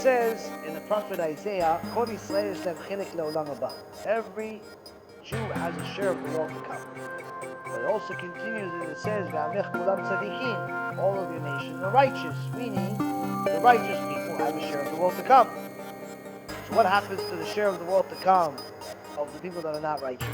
says in the prophet Isaiah, Kol Yisrael yesh lehem chilek le'olam haba. Every Jew has a share of the world to come. But it also continues and it says, V'amech kulam tzadikim, all of your nation are righteous, meaning the righteous people have a share of the world to come. So what happens to the share of the world to come of the people that are not righteous?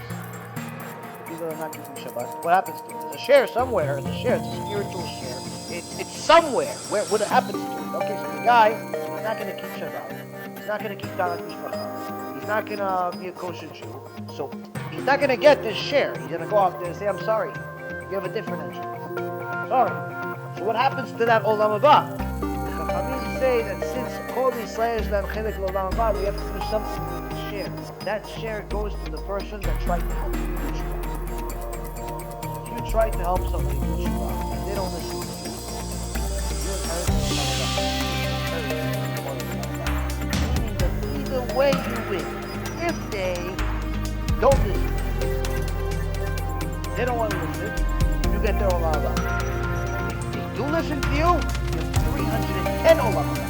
The people that are not keeping Shabbat? What happens to it? There's a share somewhere, it's a spiritual share. It's somewhere. What happens to it? Okay, so the guy is not going to keep Shabbat. He's not going to keep Dalat Mishpacha. He's not going to be a kosher Jew. So he's not going to get this share. He's going to go out there and say, I'm sorry, you have a different entrance. Sorry. So what happens to that Olam Haba? The Chachamim say that since Kol Yisrael yesh lehem chilek le'olam haba, we have to do something with the share. That share goes to the person that tried to help you do Shabbat. If you try to help somebody do Shabbat and they don't listen to you, meaning that either way you win. If they don't listen, they don't want to listen, you get their Olam Haba. If they do listen to you, you have 310 Olam Haba.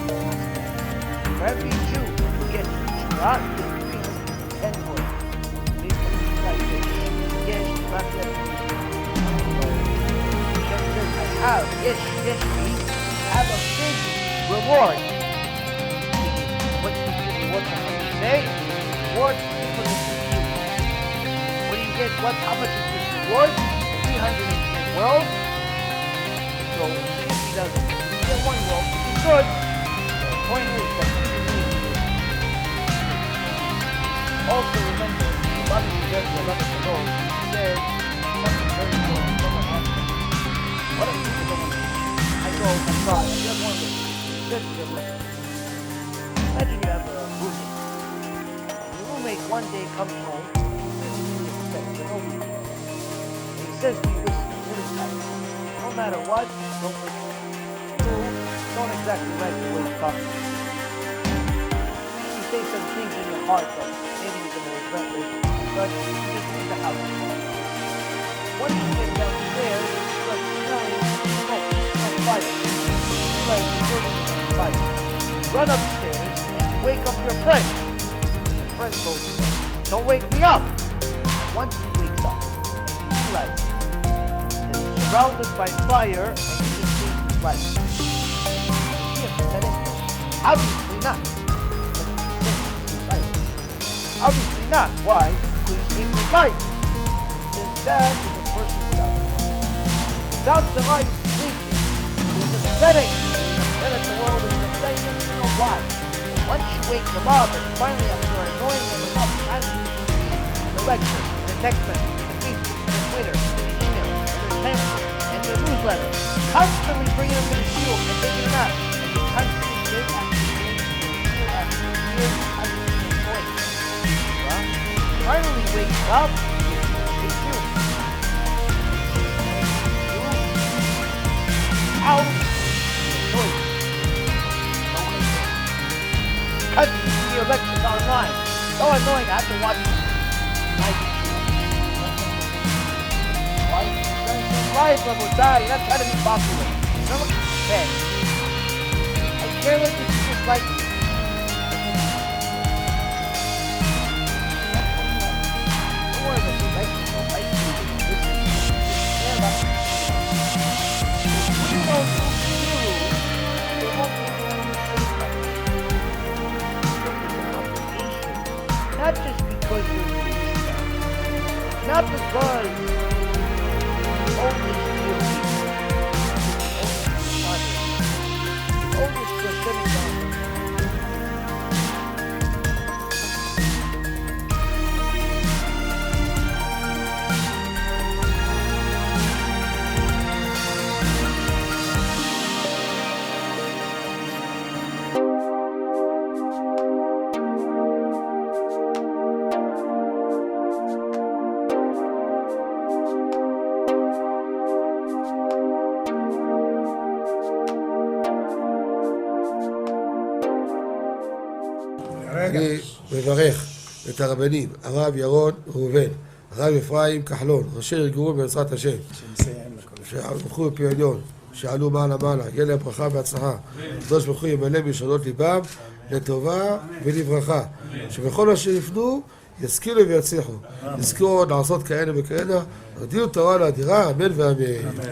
For every Jew who gets Shabbat, you have 310 words. I have a big reward. What do you say? Reward people that you. What do you get? How much is this reward? 310 worlds. So if he doesn't, you get one world, which is good. So the point is that also remember, Rabbi Reuven said something very important. Someone asked him, what if people don't understand? I go, I'm sorry, I just want to listen. Imagine you have a roommate. Your roommate one day comes home, he says to you, listen, really tight. No matter what, don't listen. You don't exactly like the way you talk to me. You say some things in your heart that maybe you're going to regret later, but you just leave the house. Once you get downstairs, it's like smelling smoke on fire. It's like you're burning on fire. You run upstairs and you wake up your friend. Your friend goes, don't wake me up. Once he wakes up, he realizes he's surrounded by fire and he just sees his life. Obviously not. Obviously not. Why? Because he sees his life. His dad is a person without the light, thinking, who's upsetting, that the world is upsetting him, you know why? Once you wake them up, and finally after annoying them enough, the lecture, the text message, the Facebook, the Twitter, the email, the text, and the newsletter, constantly bringing them to the shield and taking them out, and you constantly give after year, finally wakes up, it's you. Out of choice. Cut the elections online. So annoying, I have to watch my life, Rabbi, not trying to be popular. No one can. I care what you just like me. Not just because you're Yeshiva, not because only your people, only specific אני מברך את הרבנים, הרב ירון ראובן, הרב אפרים כחלון, ראשי ארגון בעזרת השם, שהלכו בפי עליון, שעלו מעלה מעלה, יהיה להם ברכה והצלחה, הקדוש ברוך הוא ימלא בישועות ליבם, לטובה ולברכה. שבכל אשר יפנו, ישכילו ויצליחו. נזכור לעשות כאלה וכאלה. הודיעו תורה לאדירה, אמן ואמן.